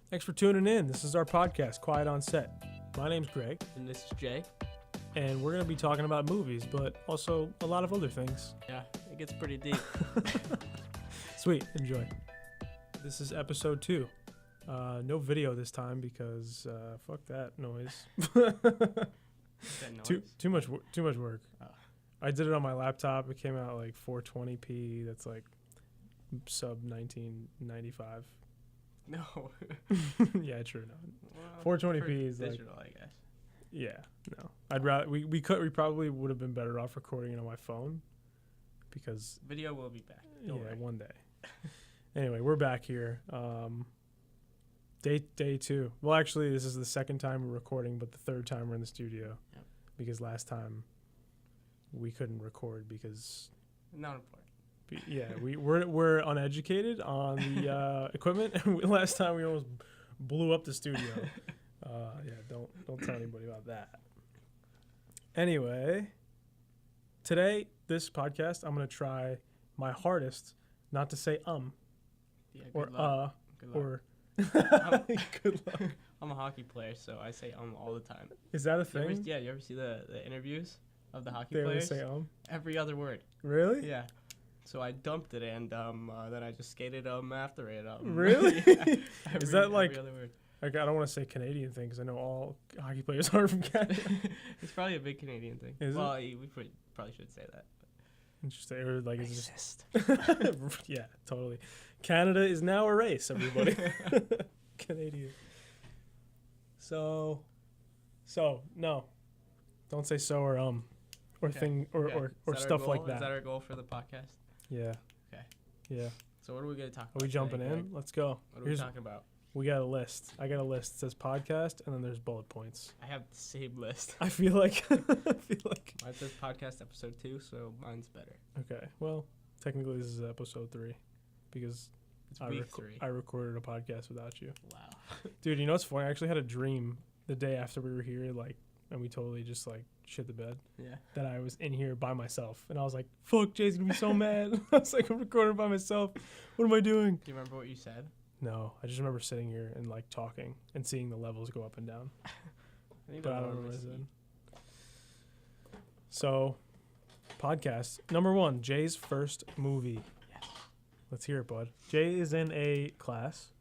Thanks for tuning in. This is our podcast, Quiet on Set. My name's Greg, And this is Jay. and we're going to be talking about movies, but also a lot of other things. Yeah, it gets pretty deep. Sweet, enjoy. This is episode 2. No video this time because fuck that noise. That noise. Too much work. Oh. I did it on my laptop. It came out like 420p. That's like sub 1995. No. Yeah, true. No. Well, 420p is digital, I guess. Yeah, no. I'd rather we probably would have been better off recording it on my phone because Video will be back. Don't worry. one day. Anyway, we're back here. Day 2. Well, actually, this is the second time we're recording, but the third time we're in the studio. Yep. Because last time we couldn't record because Not important. we're uneducated on the equipment. And last time we almost blew up the studio. Don't tell anybody about that. Anyway, today, this podcast, I'm going to try my hardest not to say Yeah, or good luck. Good luck. or good luck. I'm a hockey player, so I say all the time. Is that a You ever, thing? you ever see the interviews of the hockey They always players? say Every other word. Really? Yeah. So I dumped it, and then I just skated after it. Really? Yeah, Is that like- every other word? Like, I don't want to say Canadian thing because I know all hockey players are from Canada. It's probably a big Canadian thing. Is it? Well, we probably should say that. Interesting. Or like, it's just Racist. yeah, totally. Canada is now a race, everybody. Canadian. So no, don't say so or Okay. thing or Okay. or Is that our stuff goal? like Is that. that our goal for the podcast? Yeah. Okay. Yeah. So what are we going to talk about? Are we jumping today, in? Greg? Let's go. What are we talking about? We got a list. I got a list. It says podcast, and then there's bullet points. I have the same list. I feel like. Mine says podcast episode 2, so mine's better. Okay. Well, technically, this is episode 3, because It's week 3. I recorded a podcast without you, Wow. dude. You know what's funny? I actually had a dream the day after we were here, like, and we totally just like shit the bed. Yeah. That I was in here by myself, and I was like, "Fuck, Jay's gonna be so mad." I was like, "I'm recording by myself. What am I doing?" Do you remember what you said? No, I just remember sitting here and like talking and seeing the levels go up and down. I think But I that's don't what remember what I see. said. So, podcast number 1, Jay's first movie. Yes. Let's hear it, bud. Jay is in a class,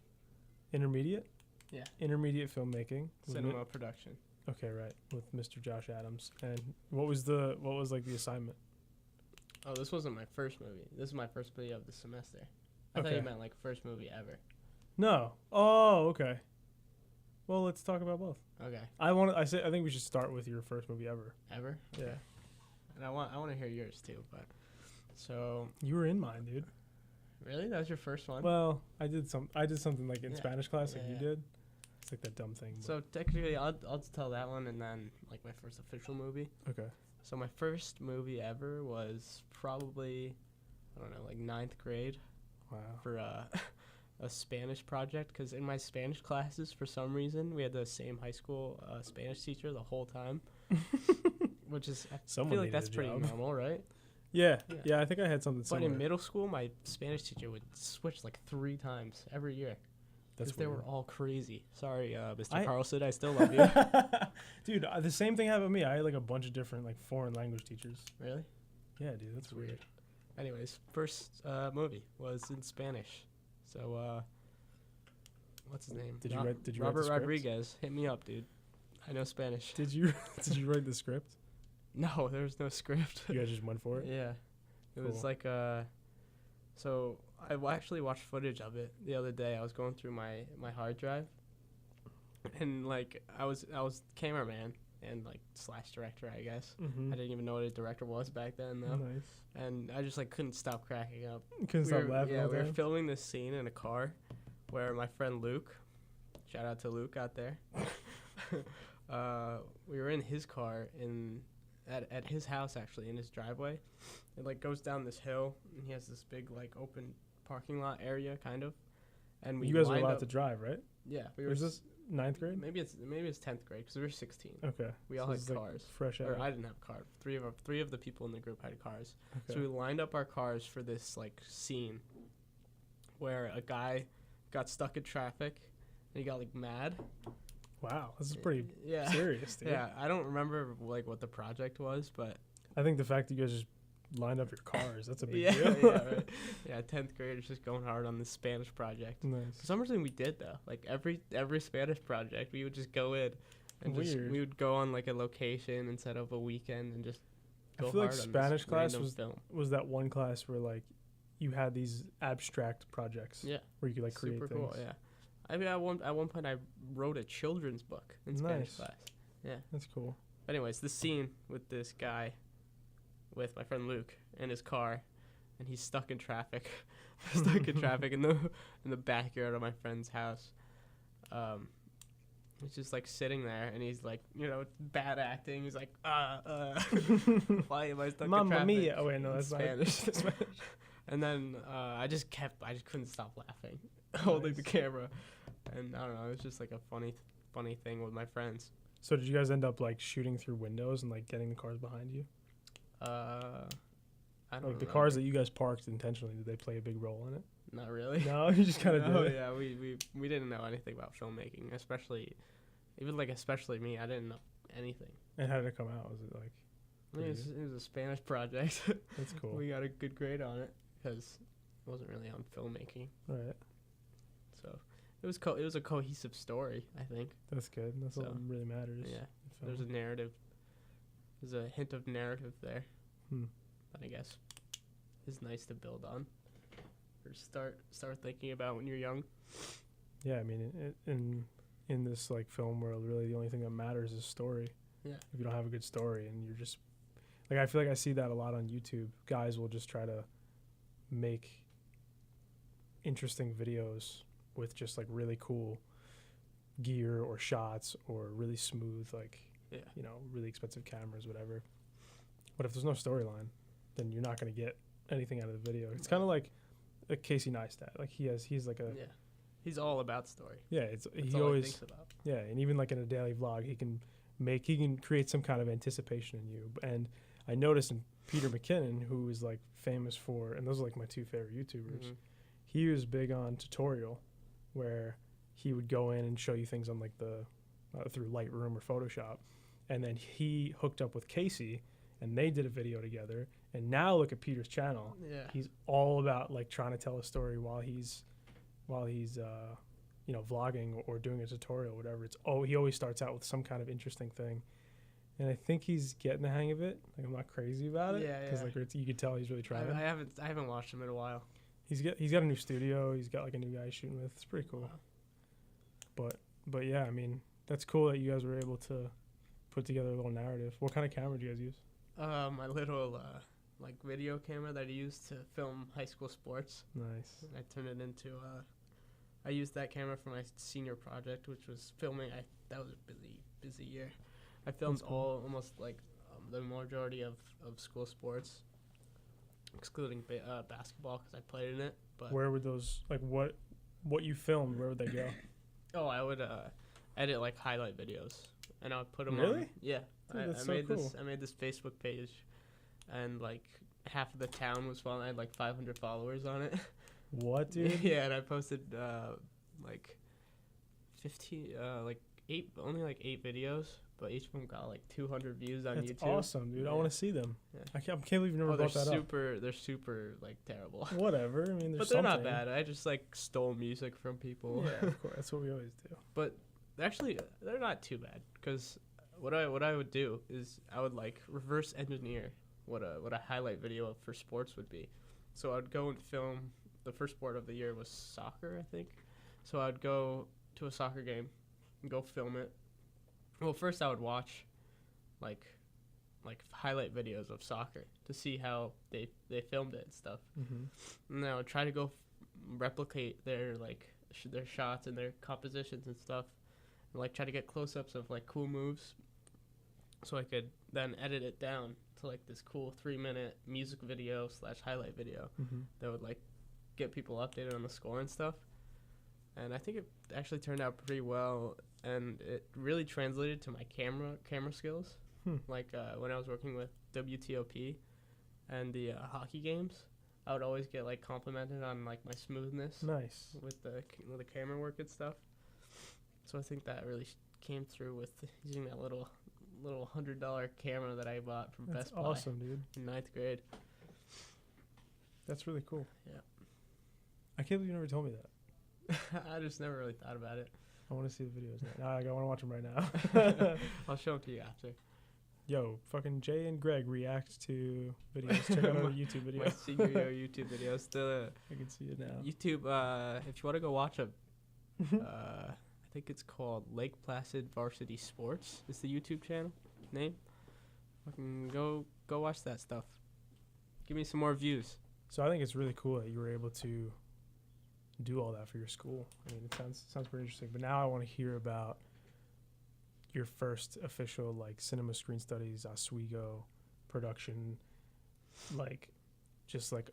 intermediate. Yeah. Intermediate filmmaking. with Cinema production. Okay, right, with Mr. Josh Adams. And what was like the assignment? Oh, this wasn't my first movie. This is my first movie of the semester. I thought Okay. you meant like first movie ever. No. Oh, okay. Well, let's talk about both. Okay. I think we should start with your first movie ever. Ever? Yeah. And I want to hear yours too, but so You were in mine, dude. really? That was your first one? Well, I did something like in Yeah. Spanish class, like Yeah, you yeah. did. It's like that dumb thing. But So technically, I'll just tell that one, and then like my first official movie. okay. So my first movie ever was probably, I don't know, like 9th grade Wow. for a Spanish project. Because in my Spanish classes, for some reason, we had the same high school Spanish teacher the whole time. Which is, I Someone feel like needed that's a pretty job. normal, right? Yeah. Yeah. Yeah. I think I had something But similar. in middle school, my Spanish teacher would switch like 3 times every year. That's Because they were weird. all crazy. Sorry, Mr. I- Carlson, I still love you. Dude, the same thing happened to me. I had like a bunch of different like foreign language teachers. Really? Yeah, dude, that's weird. Weird. Anyways, first movie was in Spanish. So, what's his name? Did you write the Robert scripts? Rodriguez. Hit me up, dude. I know Spanish. Did you write the script? No, there was no script. You guys just went for it? Yeah. It was Cool. like, so I actually watched footage of it the other day. I was going through my hard drive. And, like, I was cameraman and, like, / director, I guess. Mm-hmm. I didn't even know what a director was back then, though. Nice. And I just, like, couldn't stop cracking up. Couldn't stop laughing Yeah, all we the were time. filming this scene in a car where my friend Luke, shout out to Luke out there, we were in his car at his house, actually, in his driveway. It, like, goes down this hill, and he has this big, like, open parking lot area, kind of. And we You guys were lined allowed up, to drive, right? Yeah, we were. Was this 9th grade? Maybe it's 10th grade, because we were 16. Okay. We all So had this is, like, cars. fresh out. Or I didn't have a car. Three of the people in the group had cars. Okay. So we lined up our cars for this like scene where a guy got stuck in traffic he got like mad. Wow, this is pretty Yeah. serious, dude. Yeah, I don't remember like what the project was, but I think the fact that you guys just lined up your cars, that's a big yeah, deal. yeah, right. Yeah, 10th graders just going hard on this Spanish project. Nice. For some reason we did though. Like every Spanish project, we would just go in and Weird. we would go on like a location instead of a weekend and just go I feel like hard on Spanish this class random was that one class where like you had these abstract projects Yeah. where you could like create Super things. cool, yeah. I mean, at one point I wrote a children's book in Spanish Nice. class. Yeah. That's cool. But anyways, this scene with this guy, with my friend Luke in his car, and he's stuck in traffic, in the backyard of my friend's house. He's just like sitting there, and he's like, bad acting. He's like, why am I stuck in Mamma traffic? mia. Oh wait, no, in that's Spanish. not. And then I just couldn't stop laughing, holding the Nice. camera, and I don't know, it was just like a funny thing with my friends. So did you guys end up like shooting through windows and like getting the cars behind you? I don't Like the remember. cars that you guys parked intentionally, did they play a big role in it? Not really. No, you just kind of No, did it. yeah, we didn't know anything about filmmaking, especially me. I didn't know anything. And how did it come out? Was it like? I mean, it was a Spanish project. That's cool. We got a good grade on it because it wasn't really on filmmaking. Right. So it was a cohesive story, I think. That's good. That's all So, that really matters. Yeah, in there's a film. narrative. There's a hint of narrative there Hmm. that I guess is nice to build on or start thinking about when you're young. Yeah, I mean, in this like film world, really the only thing that matters is story. Yeah. If you don't have a good story, and you're just like, I feel like I see that a lot on YouTube. Guys will just try to make interesting videos with just like really cool gear or shots or really smooth, like, Yeah. really expensive cameras, whatever. But if there's no storyline, then you're not going to get anything out of the video. It's kind of like a Casey Neistat. Like he's like a Yeah, he's all about story. yeah. That's He all always he thinks about. yeah, and even like in a daily vlog, he can create some kind of anticipation in you. And I noticed in Peter McKinnon, who is like famous for, and those are like my two favorite YouTubers. Mhm. He was big on tutorial, where he would go in and show you things on like the through Lightroom or Photoshop, and then he hooked up with Casey, and they did a video together. And now look at Peter's channel. Yeah. He's all about like trying to tell a story while he's vlogging or doing a tutorial or whatever. He always starts out with some kind of interesting thing, and I think he's getting the hang of it. Like, I'm not crazy about it, Yeah, because yeah. like you could tell he's really trying. I haven't watched him in a while. He's got a new studio. He's got like a new guy shooting with. It's pretty cool. Wow. But yeah, I mean, that's cool that you guys were able to put together a little narrative. What kind of camera do you guys use? My little like video camera that I used to film high school sports. Nice. I turned it into I used that camera for my senior project, which was filming. That was a busy year. I filmed That's cool. almost like the majority of school sports, excluding basketball because I played in it. But Where would those like what you filmed? Where would they go? I would edit like highlight videos, and I would put them Really? on. Yeah, Dude, that's I so made cool. I made this Facebook page, and like half of the town was following. I had like 500 followers on it. What, dude? Yeah, and I posted like 15, only like 8 videos, but each of them got like 200 views on That's YouTube. awesome, dude. I Yeah. want to see them. Yeah. I can't believe you never They're brought that up. they're super like terrible. Whatever. I mean, there's But they're not something. bad. I just like stole music from people. Yeah, of course. That's what we always do. But actually, they're not too bad because what I would do is I would like reverse engineer what a highlight video for sports would be. So I'd go and film. The first sport of the year was soccer, I think. So I'd go to a soccer game and go film it. Well, first I would watch like highlight videos of soccer to see how they filmed it and stuff. Mm-hmm. And then I would try to go replicate their like their shots and their compositions and stuff, and like try to get close-ups of like cool moves, so I could then edit it down to like this cool 3-minute music video / highlight video Mm-hmm. that would like get people updated on the score and stuff. And I think it actually turned out pretty well, and it really translated to my camera skills. Like when I was working with WTOP and the hockey games, I would always get like complimented on like my smoothness Nice. with the camera work and stuff. So I think that really came through with using that little $100 camera that I bought from That's Best Buy awesome, dude. in 9th grade. That's really cool. Yeah. I can't believe you never told me that. I just never really thought about it. I want to see the videos now. I want to watch them right now. I'll show them to you after. Yo, fucking Jay and Greg react to videos. Check out our YouTube video. My senior year YouTube videos. I can see it now. YouTube, if you want to go watch a, I think it's called Lake Placid Varsity Sports. Is the YouTube channel name? Fucking go watch that stuff. Give me some more views. So I think it's really cool that you were able to do all that for your school. I mean, it sounds pretty interesting. But now I want to hear about your first official like cinema screen studies Oswego production, like just like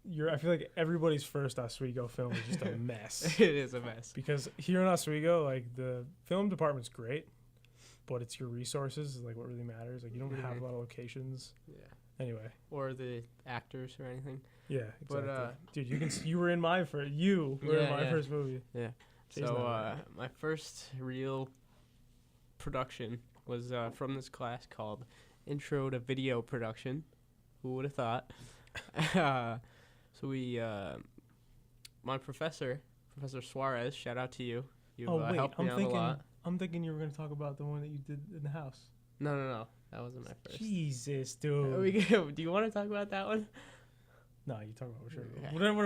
I feel like everybody's first Oswego film is just a mess. It is a mess. Because here in Oswego, like the film department's great, but it's your resources is like what really matters. Like you don't have a lot of locations. Yeah. Anyway. Or the actors or anything. Yeah, exactly. But dude, you were in my first first movie. Yeah. Jay's So my first real production was from this class called Intro to Video Production. Who would have thought? So we, my Professor Suarez, shout out to you. You helped me out a lot. I'm thinking you were going to talk about the one that you did in the house. No. That wasn't my first. Jesus, dude. Do you want to talk about that one? No, you talk about Okay.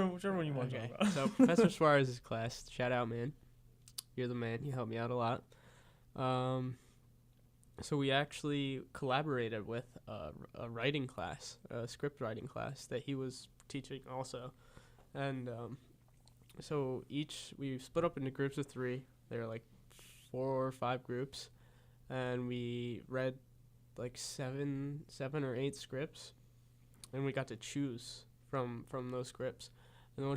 whichever one you want to talk about. So Professor Suarez's class, shout out, man. You're the man. You helped me out a lot. So we actually collaborated with a writing class, a script writing class that he was teaching also. And so we split up into groups of 3. There were like 4 or 5 groups. And we read like 7 or 8 scripts. And we got to choose from those scripts. And the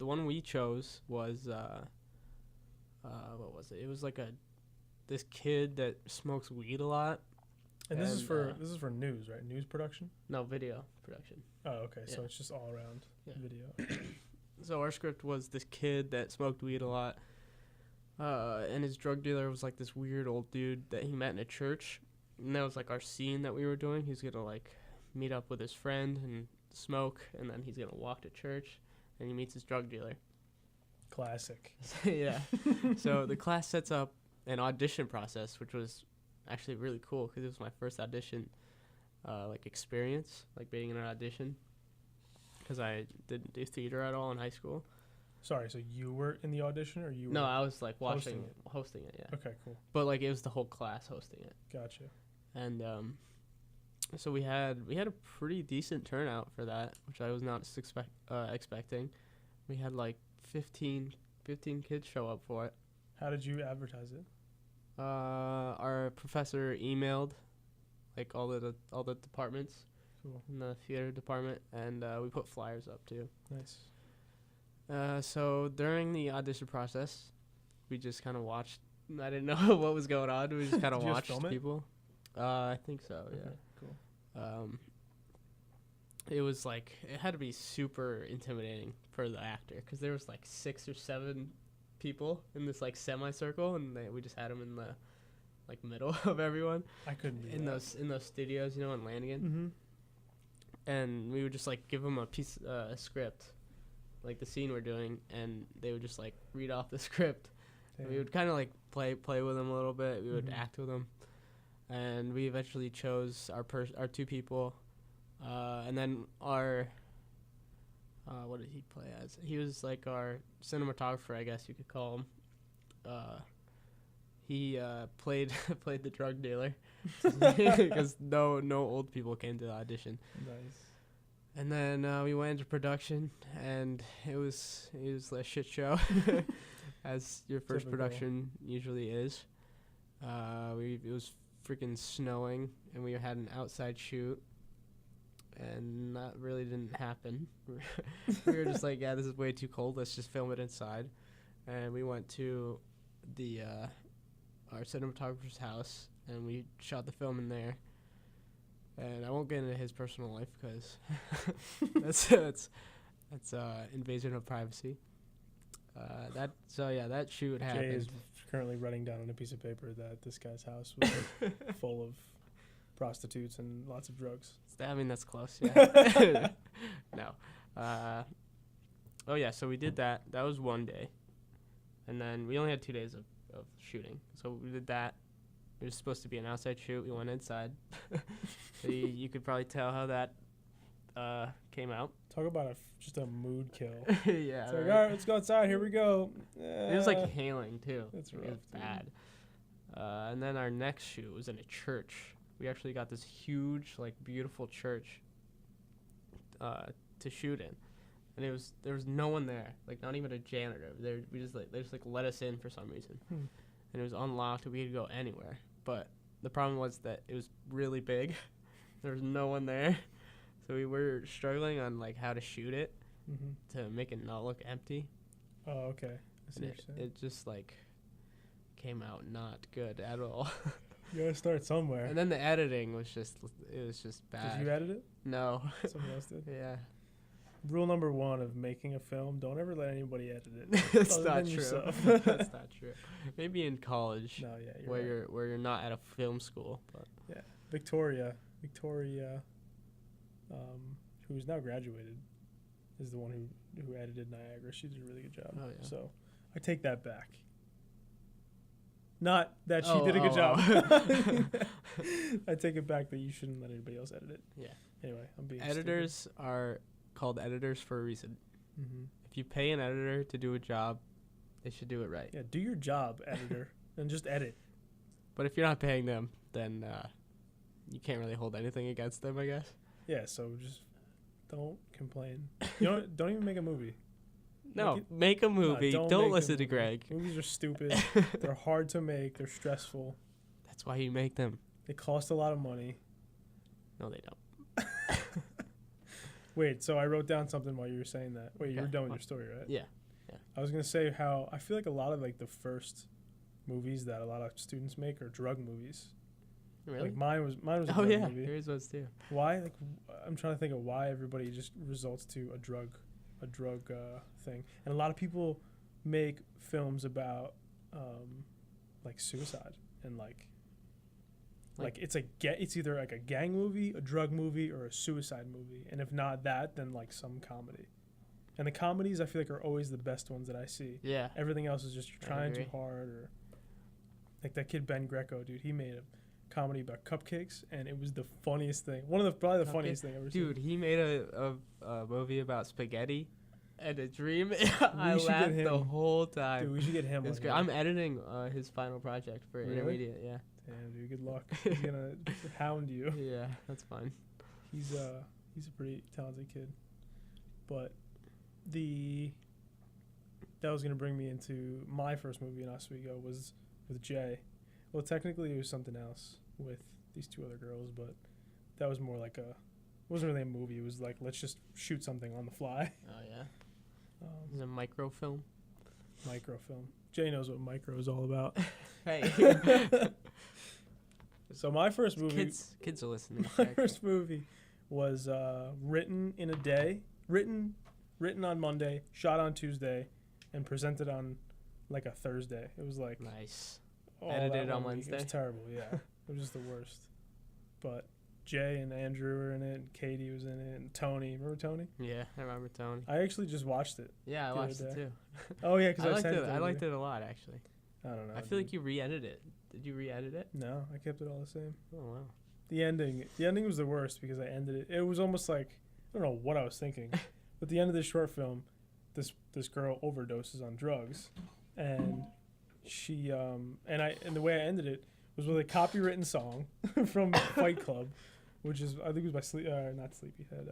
one we chose was, what was it? It was like this kid that smokes weed a lot. And this is for news, right? News production? No, video production. Oh, okay. Yeah. So it's just all around video. So our script was this kid that smoked weed a lot. And his drug dealer was like this weird old dude that he met in a church. And that was like our scene that we were doing. He's going to like meet up with his friend and smoke. And then he's going to walk to church. And he meets his drug dealer. Classic. Yeah. So the class sets up an audition process, which was actually really cool because it was my first audition like experience, like being in an audition, because I didn't do theater at all in high school. Sorry, so you were in the audition or you were? No, I was like hosting it, yeah. Okay, cool. But like it was the whole class hosting it. Gotcha. And so we had a pretty decent turnout for that, which I was not expecting. We had like 15 kids show up for it. How did you advertise it? Our professor emailed like all the departments. Cool. In the theater department, and we put flyers up too. Nice. So during the audition process, we just kind of watched. I didn't know what was going on. We just kind of watched people. I think so. Yeah. Okay, cool. It was like it had to be super intimidating for the actor because there was like 6 or 7 people in this like semicircle, and we just had them in the like middle of everyone. I couldn't do in that. those studios, in Lanigan. Mm-hmm. And we would just like give them a script, like the scene we're doing, and they would just like read off the script. And we would kind of like play with them a little bit. We would act with them, and we eventually chose our 2 people, and then our what did he play as? He was like our cinematographer, I guess you could call him. He played the drug dealer because no old people came to the audition. Nice. And then we went into production, and it was a shit show, as your first production usually is. It was freaking snowing, and we had an outside shoot, and that really didn't happen. We were just like, yeah, this is way too cold. Let's just film it inside, and we went to our cinematographer's house, and we shot the film in there. And I won't get into his personal life because that's invasion of privacy. That shoot Jay happened. is currently writing down on a piece of paper that this guy's house was full of prostitutes and lots of drugs. I mean, that's close. Yeah. No. So we did that. That was one day, and then we only had 2 days of shooting. So we did that. It was supposed to be an outside shoot. We went inside. So you could probably tell how that came out. Talk about just a mood kill. Yeah. It's like, all right, let's go outside. Here we go. It was like hailing too. That's rough. It was bad. And then our next shoot was in a church. We actually got this huge, like, beautiful church to shoot in, and there was no one there, like not even a janitor. They just let us in for some reason, and it was unlocked. We could go anywhere, but the problem was that it was really big. There was no one there, so we were struggling on like how to shoot it to make it not look empty. Oh, okay. I see what you're saying. It just like came out not good at all. You gotta start somewhere. And then the editing was just bad. Did you edit it? No. Someone else did? Yeah. Rule number 1 of making a film: don't ever let anybody edit it. That's other not than true. yourself. That's not true. Maybe in college, No, yeah, where you're not at a film school. But yeah, Victoria, who's now graduated, is the one who edited Niagara. She did a really good job. Oh, yeah. So I take that back. Not that she did a good oh. job. I take it back that you shouldn't let anybody else edit it. Yeah. Anyway, I'm being editors are called editors for a reason. Mm-hmm. If you pay an editor to do a job, they should do it right. Yeah, do your job, editor, and just edit. But if you're not paying them, then you can't really hold anything against them, I guess. Yeah, so just don't complain. Don't even make a movie. No, make a movie. No, don't make a listen to movie. Greg. Movies are stupid. They're hard to make. They're stressful. That's why you make them. They cost a lot of money. No, they don't. Wait, so I wrote down something while you were saying that. Wait, you were Okay. done with your story, right? Yeah. I was going to say how I feel like a lot of like the first movies that a lot of students make are drug movies. Really? Like mine was a Oh drug yeah, movie. yours was too. Why? Like I'm trying to think of why everybody just results to a drug thing. And a lot of people make films about like suicide and like it's either like a gang movie, a drug movie, or a suicide movie. And if not that, then like some comedy. And the comedies I feel like are always the best ones that I see. Yeah. Everything else is just you're I trying too agree. hard, or like that kid Ben Greco, dude. He made a comedy about cupcakes, and it was the funniest thing. Probably the funniest thing I've ever seen. Dude, he made a movie about spaghetti and a dream. I should get laughed the him. whole time. Dude, we should get him. It was on great. here. I'm editing his final project for Really? intermediate. Yeah. Damn, dude, good luck. He's gonna hound you. Yeah, that's fine. He's a pretty talented kid, but that was gonna bring me into my first movie in Oswego was with Jay. Well, technically it was something else with these 2 other girls, but that was more like it wasn't really a movie. It was like, let's just shoot something on the fly. Oh yeah. It's a microfilm. Microfilm. Jay knows what micro is all about. Hey. So my first movie. Kids are listening. My first movie was written in a day, written on Monday, shot on Tuesday, and presented on like a Thursday. It was like Nice. oh, Edited that on one week. It Wednesday? was terrible. Yeah, it was just the worst. But Jay and Andrew were in it, and Katie was in it, and Tony. Remember Tony? Yeah, I remember Tony. I actually just watched it. Yeah, I the other watched it day. too. Oh yeah, because I liked sent it. to I liked you. it a lot actually. I don't know. I feel like you re-edited it. Did you re-edit it? No, I kept it all the same. Oh wow. The ending was the worst because I ended it. It was almost like I don't know what I was thinking, but the end of this short film, this girl overdoses on drugs, and she and the way I ended it was with a copywritten song from Fight Club, which is I think it was by not Sleepyhead.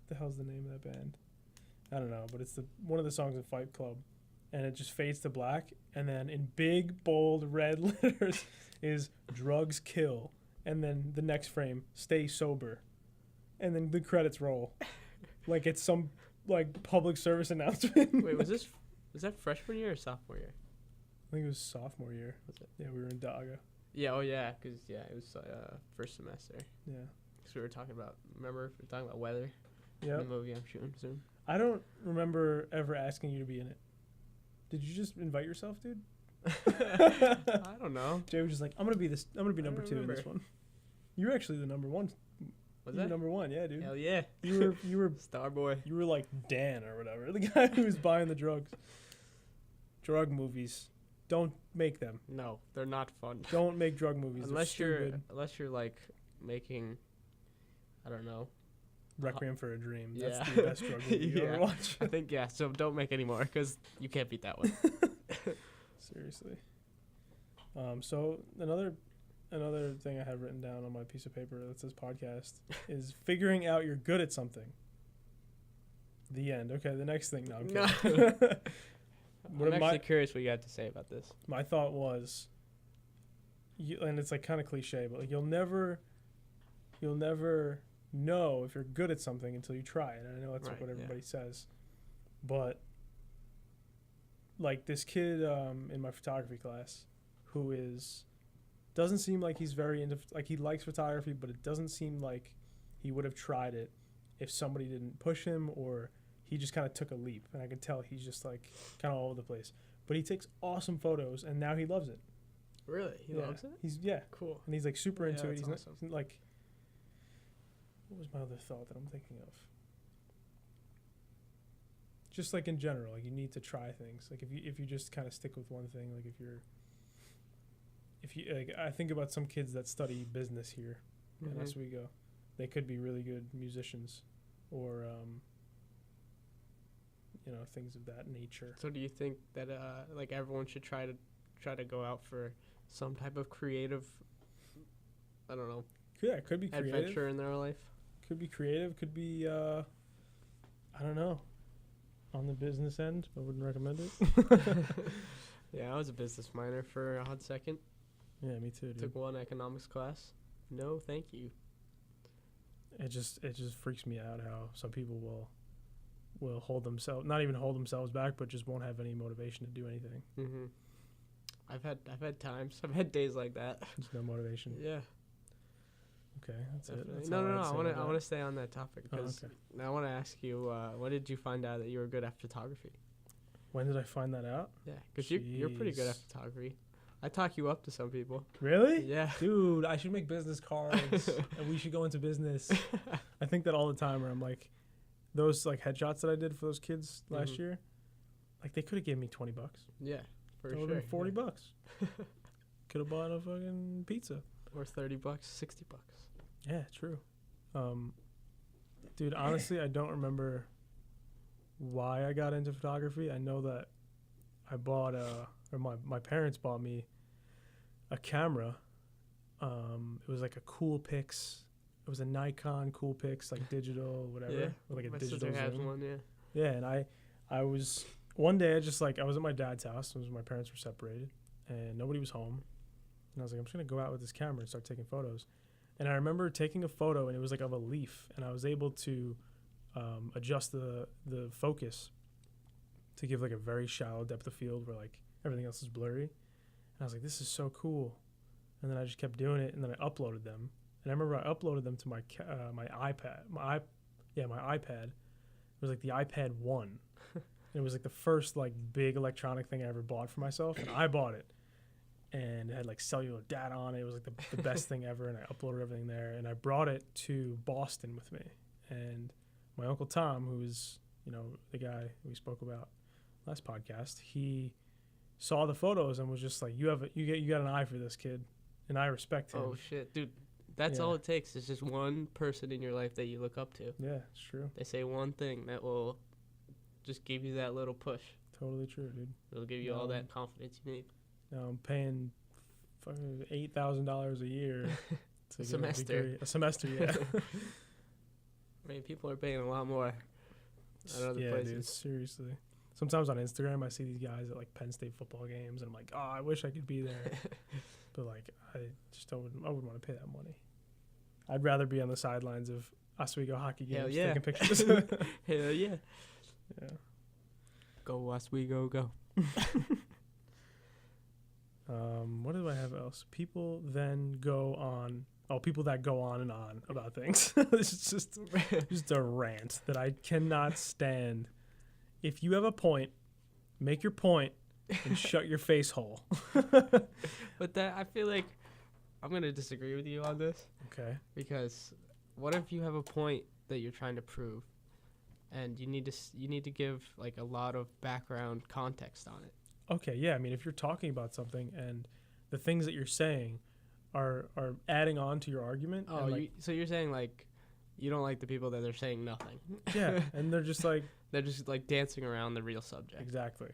The hell's the name of that band? I don't know, but it's one of the songs in Fight Club, and it just fades to black, and then in big bold red letters is "Drugs Kill." And then the next frame, stay sober. And then the credits roll. Like it's some like public service announcement. Wait, was that freshman year or sophomore year? I think it was sophomore year. Was it? Yeah, we were in Daga. Yeah, oh yeah, because it was first semester. Yeah. Because we were talking about, remember, we were talking about weather. Yeah. The movie I'm shooting soon. I don't remember ever asking you to be in it. Did you just invite yourself, dude? I don't know. Jay was just like, I'm gonna be number 2 in this remember. one. You were actually the number 1. Was You were that? number 1, yeah, dude. Hell yeah. You were Star boy. you were like Dan or whatever, the guy who was buying the drugs. Drug movies, don't make them. No, they're not fun. Don't make drug movies. unless They're you're stupid. like making, I don't know. Requiem for a Dream. That's Yeah. the best drug movie you Yeah. ever watch. I think yeah. So don't make any more because you can't beat that one. Seriously. So another thing I have written down on my piece of paper that says podcast is figuring out you're good at something. The end. Okay, the next thing. No, I'm No. kidding. I'm actually curious what you had to say about this. My thought was, and it's like kind of cliche, but like you'll never know if you're good at something until you try it. And I know that's Right, what yeah. everybody says, but like this kid in my photography class who doesn't seem like he's very into, like he likes photography, but it doesn't seem like he would have tried it if somebody didn't push him, or he just kind of took a leap. And I could tell he's just like kind of all over the place, but he takes awesome photos and now he loves it. Really? He Yeah. loves it? He's Cool. and he's like super Yeah, into it. that's He's awesome. not like, what was my other thought that I'm thinking of? Just like in general, like you need to try things. Like if you just kind of stick with one thing, like if you like, I think about some kids that study business here Mhm. at Oswego. They could be really good musicians, or things of that nature. So do you think that like everyone should try to go out for some type of creative, I don't know, Yeah, it could be creative. adventure in their life? Could be creative. Could be I don't know. On the business end, I wouldn't recommend it. Yeah, I was a business minor for a hot second. Yeah, me too, dude. Took one economics class. No, thank you. It just freaks me out how some people will hold themselves, not even hold themselves back, but just won't have any motivation to do anything. Mm-hmm. I've had times. I've had days like that. Just no motivation. Yeah, Okay, that's definitely. it. That's No. all I'd I say want about to that. stay on that topic Oh, because okay. I want to ask you, when did you find out that you were good at photography? When did I find that out? Yeah, because you're pretty good at Jeez. photography. I talk you up to some people. Really? Yeah. Dude, I should make business cards and we should go into business. I think that all the time where I'm like, those like headshots that I did for those kids last Mhm. year, like they could have given me $20. Yeah, for That sure. would have been $40. yeah. Could have bought a fucking pizza. Or $30, $60. Yeah, true. Dude, honestly, I don't remember why I got into photography. I know that I bought my parents bought me a camera. It was like a Coolpix. It was a Nikon Coolpix, like digital, whatever, Yeah, with like a my digital sister has zoom. one. Yeah. Yeah, and I was one day I was at my dad's house. My parents were separated, and nobody was home. And I was like, I'm just gonna go out with this camera and start taking photos. And I remember taking a photo, and it was like of a leaf, and I was able to adjust the focus to give like a very shallow depth of field where like everything else is blurry. And I was like, this is so cool. And then I just kept doing it, and then I uploaded them. And I remember I uploaded them to my iPad. My iPad. It was like the iPad 1. It was like the first like big electronic thing I ever bought for myself, and I bought it. And it had like cellular data on it. It was like the best thing ever, and I uploaded everything there. And I brought it to Boston with me. And my Uncle Tom, who is, the guy we spoke about last podcast, he saw the photos and was just like, you got an eye for this kid, and I respect him. Oh shit, dude. That's Yeah. all it takes. Is just one person in your life that you look up to. Yeah, it's true. They say one thing that will just give you that little push. Totally true, dude. It'll give you all No. that confidence you need. Now I'm paying fucking $8,000 a year to A get semester. degree. A semester, yeah. I mean, people are paying a lot more at other Yeah, places. dude, seriously. Sometimes on Instagram, I see these guys at like Penn State football games, and I'm like, oh, I wish I could be there. But like, I wouldn't want to pay that money. I'd rather be on the sidelines of Oswego hockey games Hell yeah. taking pictures. Hell yeah. Yeah. Go Oswego, go. What do I have else? People that go on and on about things. This is just a rant that I cannot stand. If you have a point, make your point and shut your face hole. But that I feel like I'm gonna disagree with you on this Okay. because what if you have a point that you're trying to prove, and you need to give like a lot of background context on it. Okay, yeah. I mean, if you're talking about something and the things that you're saying are adding on to your argument. Oh, and like, so you're saying like you don't like the people that are saying nothing. yeah, and they're just like They're just like dancing around the real subject. exactly.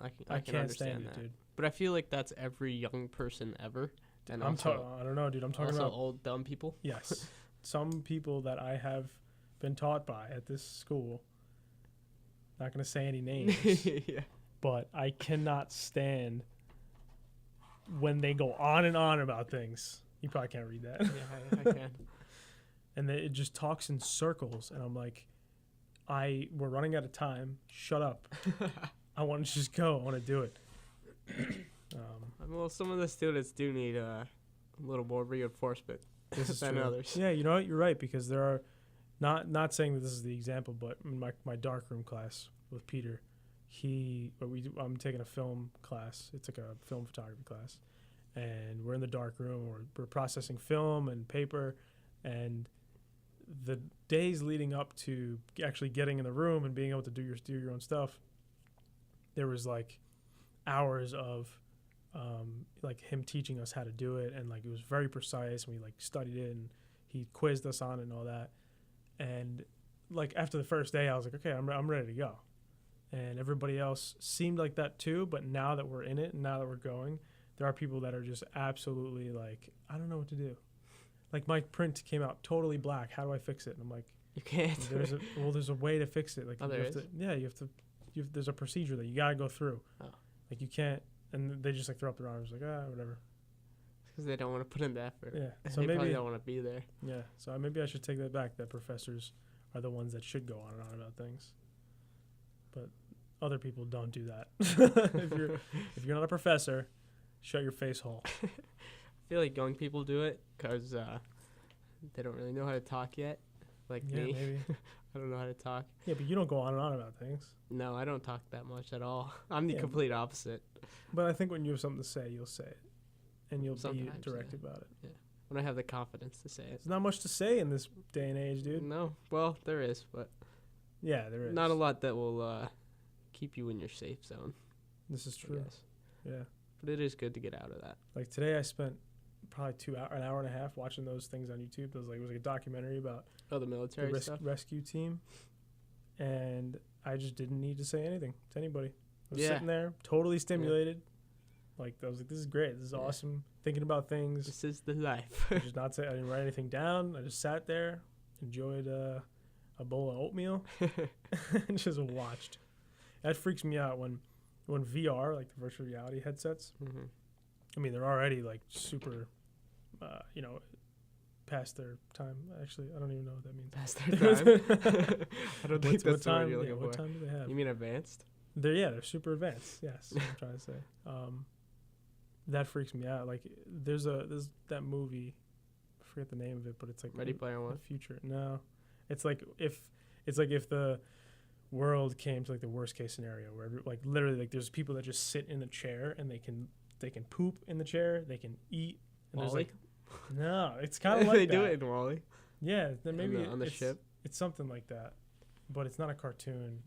I I can can't understand stand that. it, dude. But I feel like that's every young person ever. And I also, don't know, dude. I'm talking also about old dumb people. yes, some people that I have been taught by at this school. Not gonna say any names, Yeah. but I cannot stand when they go on and on about things. You probably can't read that. Yeah, I can. And it just talks in circles, and I'm like, we're running out of time. Shut up. I want to just go. I want to do it. Well, some of the students do need a little more reinforcement This is than true. others. Yeah, you know what? You're right, because there are not saying that this is the example, but in my darkroom class with Peter, I'm taking a film class. It's like a film photography class, and we're in the dark room. We're processing film and paper, and the days leading up to actually getting in the room and being able to do your own stuff, there was like hours of like him teaching us how to do it, and like it was very precise, and we like studied it, and he quizzed us on it and all that. And like after the first day, I was like, okay, I'm ready to go. And everybody else seemed like that too, but now that we're in it and now that we're going, there are people that are just absolutely like, I don't know what to do. Like my print came out totally black. How do I fix it? And I'm like, You can't. there's a way to fix it. Like Oh, there is? there's a procedure that you gotta go through. Oh. Like you can't, and they just like throw up their arms like, whatever. Because they don't want to put in the effort. Yeah. And So they probably maybe don't want to be there. yeah. So maybe I should take that back. That professors are the ones that should go on and on about things. But other people don't do that. if you're not a professor, shut your face hole. I feel like young people do it because they don't really know how to talk yet. Like Yeah, me. maybe. I don't know how to talk. Yeah, but you don't go on and on about things. No, I don't talk that much at all. I'm the Yeah. complete opposite. But I think when you have something to say, you'll say it, and you'll be Sometimes, direct yeah. about it. When I have the confidence to say it. There's not much to say in this day and age, dude. No, well, there is, but Yeah, there is. not a lot that will keep you in your safe zone. This is I true. guess. Yeah. But it is good to get out of that. Like today, I spent probably an hour and a half watching those things on YouTube. It was like a documentary about Oh, the the military stuff? rescue team, and I just didn't need to say anything to anybody. I was Yeah. sitting there, totally stimulated. Like I was like, "This is great. This is Yeah. awesome." Thinking about things. This is the life. I didn't write anything down. I just sat there, enjoyed a bowl of oatmeal, and just watched. That freaks me out when VR, like the virtual reality headsets. Mm-hmm. I mean, they're already like super, past their time. Actually, I don't even know what that means. Past their time. I don't think What that's the word time? you're Yeah, looking what for. time do they have? You mean advanced? They're super advanced. Yes, that's what I'm trying to say. That freaks me out. Like, there's that movie. I forget the name of it, but it's like Ready Player the One? future. No, it's like if the world came to like the worst case scenario where like literally like there's people that just sit in the chair and they can poop in the chair, they can eat, and there's Wall-E? like no, it's kind of like they that. do it in Wall-E. Yeah, then maybe on the it's, ship. It's something like that, but it's not a cartoon.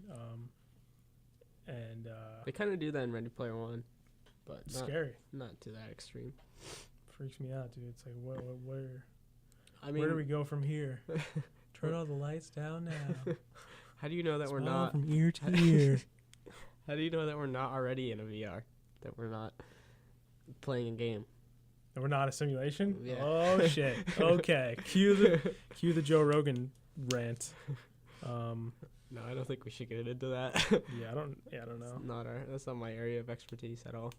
They kind of do that in Ready Player One, but It's not, scary. not to that extreme. Freaks me out, dude. It's like where I mean, where do we go from here? Turn all the lights down now. how do you know that we're Smile not? from ear to ear. How do you know that we're not already in a VR? That we're not playing a game? And we're not a simulation. Yeah. Oh shit. Okay. Cue the Joe Rogan rant. No, I don't think we should get into that. I don't know. That's not my area of expertise at all.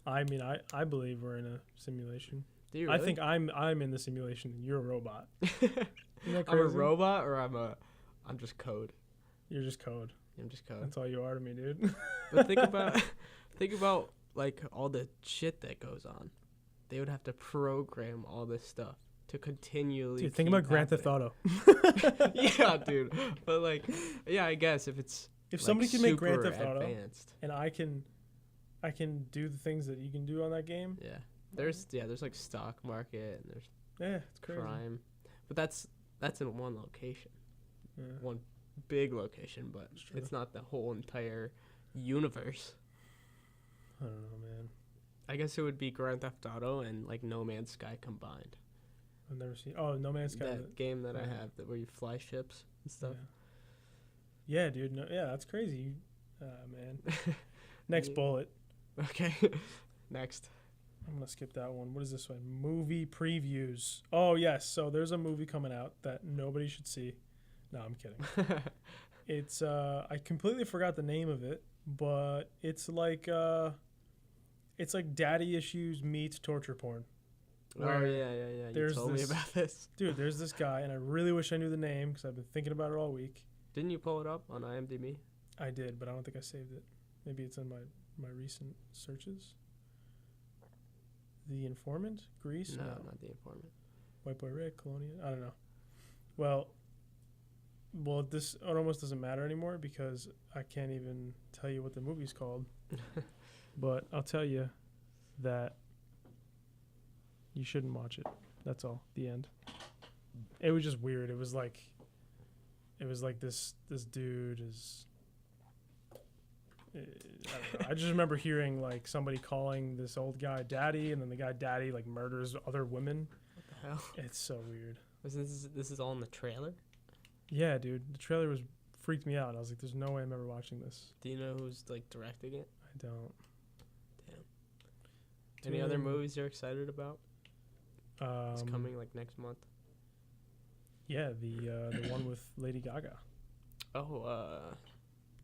I mean, I believe we're in a simulation. Do you really? I think I'm in the simulation and you're a robot. Isn't that I'm a crazy? robot, or I'm just code. You're just code. I'm just code. That's all you are to me, dude. But think about like all the shit that goes on. They would have to program all this stuff to continually. Dude, think about Grand Theft happening. Auto. Yeah, dude. But like, yeah, I guess if If somebody can make Grand super Theft Auto advanced. and I can I can do the things that you can do on that game. Yeah. There's like stock market and there's Yeah, it's crazy. crime, but that's in one location, Yeah. one big location, but It's true. it's not the whole entire universe. I don't know, man. I guess it would be Grand Theft Auto and like No Man's Sky combined. I've never seen. Oh, No Man's Sky. That game that I yeah. have where you fly ships and stuff. Yeah, dude. No, yeah, that's crazy. Man. Next Yeah. bullet. Okay. Next. I'm gonna skip that one. What is this one? Movie previews. Oh yes. So there's a movie coming out that nobody should see. No, I'm kidding. It's I completely forgot the name of it, but it's like daddy issues meets torture porn. Oh yeah. You there's told me this- about this. Dude, there's this guy, and I really wish I knew the name because I've been thinking about it all week. Didn't you pull it up on IMDb? I did, but I don't think I saved it. Maybe it's in my recent searches. The Informant, Greece. No, not The Informant. White Boy Rick, Colonia. I don't know. Well, this it almost doesn't matter anymore because I can't even tell you what the movie's called. But I'll tell you that you shouldn't watch it. That's all. The end. It was just weird. It was like this dude is. I don't know. I just remember hearing like somebody calling this old guy daddy, and then the guy daddy like murders other women. What the hell? It's so weird. This is all in the trailer? Yeah, dude. The trailer was freaked me out. I was like, "There's no way I'm ever watching this." Do you know who's like directing it? I don't. Any other Dude. movies you're excited about? It's coming like next month. Yeah, the one with Lady Gaga. Oh,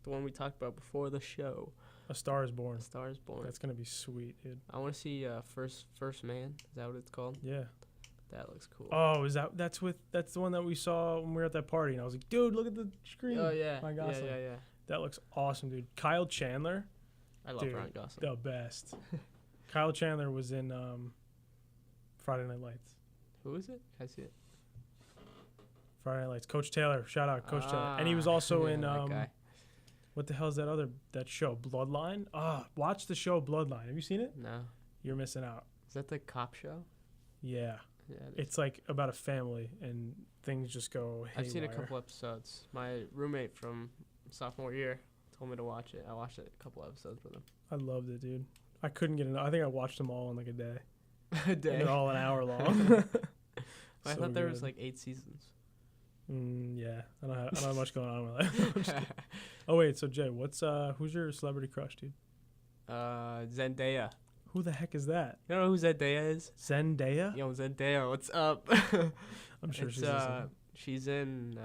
the one we talked about before the show. A Star Is Born. A Star Is Born. That's gonna be sweet, dude. I want to see First Man. Is that what it's called? Yeah. That looks cool. Oh, that's the one that we saw when we were at that party, and I was like, dude, look at the screen. Oh yeah. Ryan Gosling. Yeah. That looks awesome, dude. Kyle Chandler, I love Dude, Ryan Gosling. the best. Kyle Chandler was in Friday Night Lights. Who is it? Can I see it? Friday Night Lights. Coach Taylor. Shout out, Coach Taylor. And he was also in that guy. what the hell is that show? Bloodline? Watch the show Bloodline. Have you seen it? No. You're missing out. Is that the cop show? Yeah. Yeah. It's like about a family and things just go haywire. I've seen a couple episodes. My roommate from sophomore year told me to watch it. I watched a couple episodes with him. I loved it, dude. I couldn't get enough. I think I watched them all in like a day. A day. And they're all an hour long. I So thought there was good. like 8 seasons. Yeah. I don't have much going on in my life. I'm just kidding. Oh wait, so Jay, who's your celebrity crush, dude? Zendaya. Who the heck is that? You don't know who Zendaya is? Zendaya? Yo, Zendaya, what's up? I'm sure It's, she's listening. she's in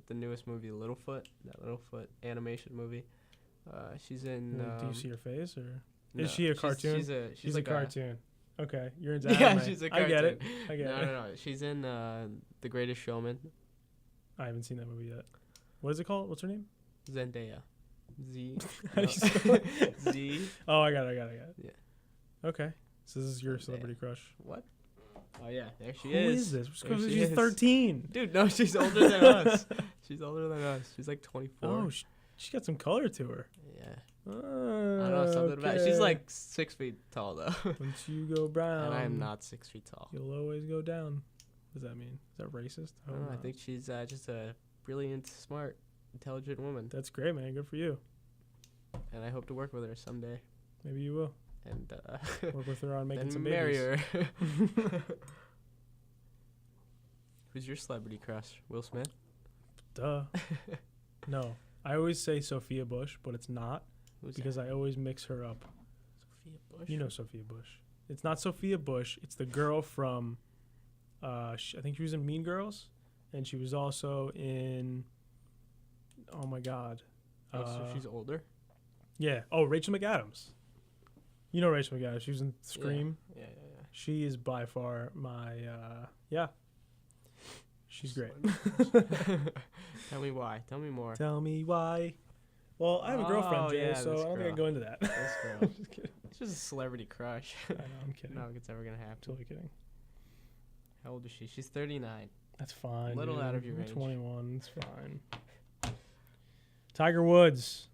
the newest movie, Littlefoot, that Littlefoot animation movie. She's in. Do you see her face or no, is she a cartoon? She's a like cartoon. Okay, you're into Yeah, anime. she's a I cartoon. get it. I get it. No. She's in The Greatest Showman. I haven't seen that movie yet. What is it called? What's her name? Zendaya. Z. How do you no. spell it? Z. Oh, I got it. Yeah. Okay. So this is your Zendaya. celebrity crush. What? Oh yeah, there she Who is. is this? There she She's is. 13. Dude, no, she's older than us. She's older than us. She's like 24. Oh, she got some color to her. Yeah. I I don't know something about it. She's like 6 feet tall though. Once you go brown, And I am not 6 feet tall. You'll always go down. What does that mean? Is that racist? I don't know, I think she's just a brilliant, smart, intelligent woman. That's great, man. Good for you. And I hope to work with her someday. Maybe you will And work with her on making then some marry babies. her. Who's your celebrity crush? Will Smith? Duh. No, I always say Sophia Bush, but it's not Who's because I always mix her up. Sophia Bush? You know Sophia Bush. It's not Sophia Bush. It's the girl from. I think she was in Mean Girls, and she was also in. Oh my God. Oh, so she's older? Yeah. Oh, Rachel McAdams. You know Rachel McAdams. She was in Scream. Yeah. She is by far my. Yeah. She's great. Tell me why. Tell me more. Tell me why. Well, I have a girlfriend, Oh, Jay, yeah, so I this don't think I girl. go into that. This girl. I'm just kidding. It's just a celebrity crush. I know, I'm kidding. No, it's ever going to happen. Totally kidding. How old is she? She's 39. That's fine. Little dude. out of your I'm range. 21. It's fine. Tiger Woods.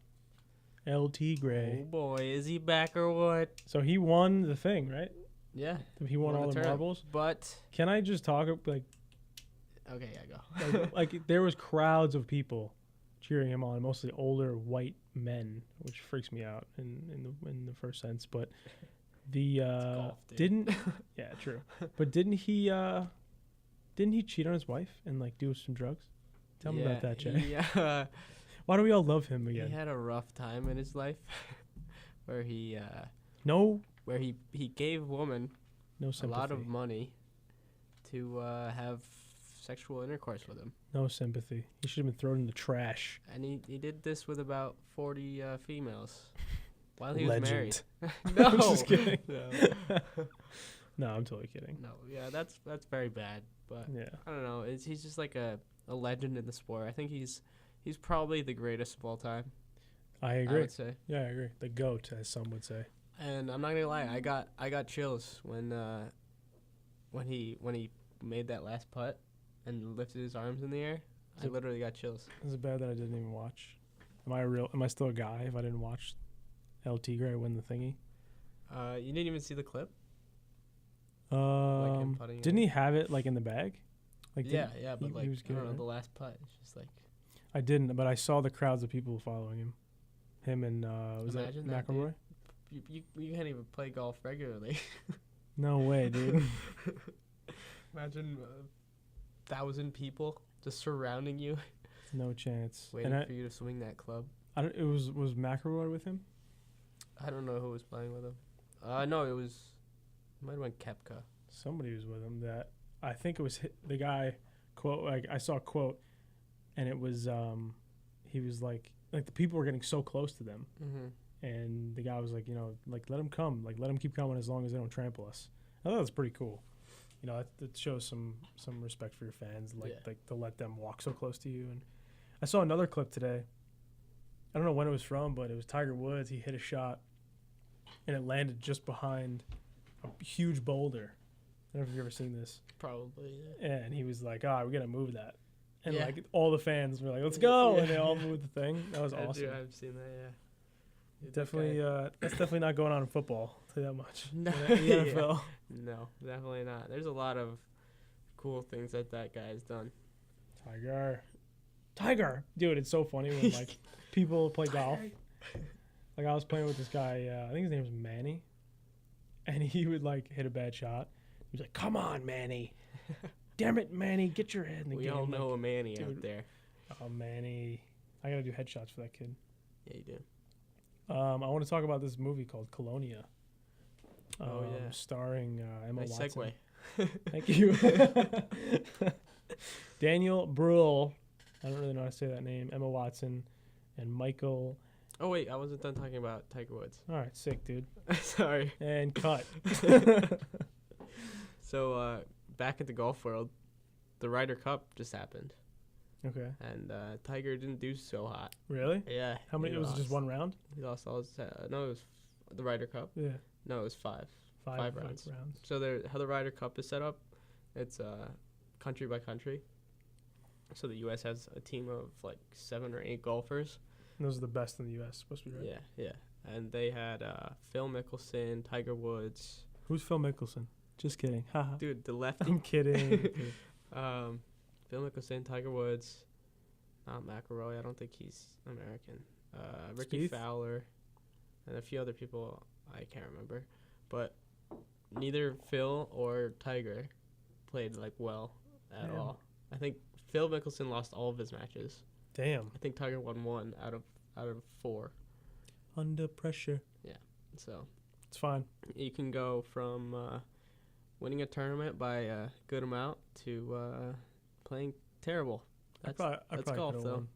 LT Gray. Oh boy, is he back or what? So he won the thing, right? Yeah. He won all the tournament. marbles. But Can I just talk like okay, yeah, go. like there was crowds of people cheering him on, mostly older white men, which freaks me out in the first sense. But the golf, dude. didn't yeah, true. But didn't he cheat on his wife and like do some drugs? Tell me about that, Jay. Yeah. Why do we all love him again? He had a rough time in his life where he No gave a woman a sympathy. lot of money to have sexual intercourse with him. No sympathy. He should have been thrown in the trash. And he did this with about 40 females while he was Legend. married. No. I'm just kidding. No. No, I'm totally kidding. No, yeah, that's very bad. But Yeah. I don't know. He's just like a legend in the sport. I think he's probably the greatest of all time. I I agree. would say. Yeah, I agree. The GOAT, as some would say. And I'm not gonna lie, I got chills when he made that last putt and lifted his arms in the air. I literally got chills. Is it bad that I didn't even watch? Am I still a guy if I didn't watch LT Gray win the thingy? You didn't even see the clip? Like him putting Didn't he have it like in the bag? Like yeah, but he like was I good, don't know, right? the last putt. It's just like I didn't, but I saw the crowds of people following him. Him and was that Imagine that, McElroy? you can't even play golf regularly. No way, dude. Imagine 1,000 people just surrounding you, No chance. waiting And for you to swing that club. it was McElroy with him? I don't know who was playing with him. No, it might have been Kepka. Somebody was with him. That I think it was the guy. Quote. Like I saw a quote, and it was he was like the people were getting so close to them, and the guy was like, like let them come, like let them keep coming as long as they don't trample us. I thought that's pretty cool. That shows some respect for your fans, like to let them walk so close to you. And I saw another clip today. I don't know when it was from, but it was Tiger Woods. He hit a shot, and it landed just behind a huge boulder. I don't know if you've ever seen this. Probably, yeah. And he was like, we got to move that. And Yeah. like all the fans were like, let's go. Yeah. And they all moved the thing. That was awesome. I've seen that, yeah. Dude, that Definitely, guy- that's definitely not going on in football. I'll tell you that much. No. In the NFL. No, definitely not. There's a lot of cool things that guy has done. Tiger. Dude, it's so funny when like people play golf. Like I was playing with this guy, I think his name was Manny. And he would like hit a bad shot. He was like, come on, Manny. Damn it, Manny, get your head in the game. We all know like, a Manny dude. out there. Oh, Manny. I got to do headshots for that kid. Yeah, you do. I want to talk about this movie called Colonia. Oh, yeah. Starring Emma Nice Watson. segue. Thank you. Daniel Bruhl. I don't really know how to say that name. Emma Watson and Michael. Oh, wait, I wasn't done talking about Tiger Woods. All right, sick, dude. Sorry. And cut. So, back in the golf world, the Ryder Cup just happened. Okay. And Tiger didn't do so hot. Really? Yeah. How many? he It was just lost. one round? He lost all his... no, it was the Ryder Cup. Yeah. No, it was five. Five rounds. rounds. So how the Ryder Cup is set up, it's country by country. So the U.S. has a team of like 7 or 8 golfers. And those are the best in the U.S. Supposed to be right. Yeah. And they had Phil Mickelson, Tiger Woods. Who's Phil Mickelson? Just kidding. Haha. Dude, the lefty. I'm kidding. Phil Mickelson, Tiger Woods, not McElroy. I don't think he's American. Ricky Spieth? Fowler, and a few other people I can't remember. But neither Phil or Tiger played like well at Damn. all. I think Phil Mickelson lost all of his matches. Damn. I think Tiger won 1 out of 4. Under pressure. So It's fine. you can go from winning a tournament by a good amount to playing terrible. I That's probably golf, could've though. won.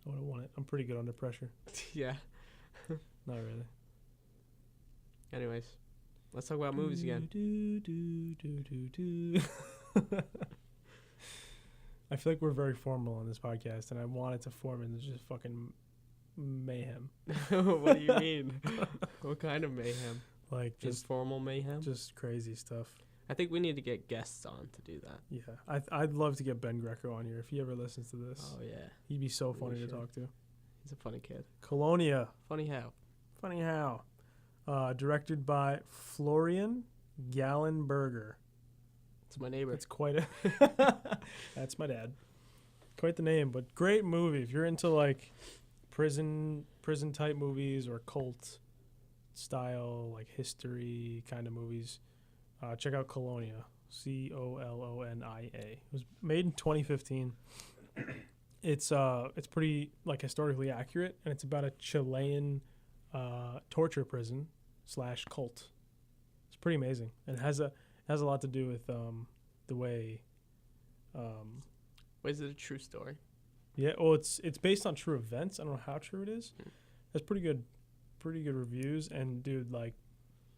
I would have won it. I'm pretty good under pressure. Yeah. Not really. Anyways, let's talk about movies again. I feel like we're very formal on this podcast, and I want it to form into just fucking mayhem. What do you mean? What kind of mayhem? Like just Informal mayhem? just crazy stuff. I think we need to get guests on to do that. Yeah, I'd love to get Ben Greco on here if he ever listens to this. Oh, yeah. He'd be so We funny to should. talk to. He's a funny kid. Colonia. Funny how. Funny how. Directed by Florian Gallenberger. It's my neighbor. It's quite a. That's my dad. Quite the name, but great movie. If you're into like prison type movies or cult style, like history kind of movies, check out Colonia. Colonia. It was made in 2015. It's pretty like historically accurate, and it's about a Chilean torture prison / cult. It's pretty amazing, and it has a lot to do with the way. Wait, is it a true story? Yeah, well, it's based on true events. I don't know how true it is. It's pretty good reviews, and dude, like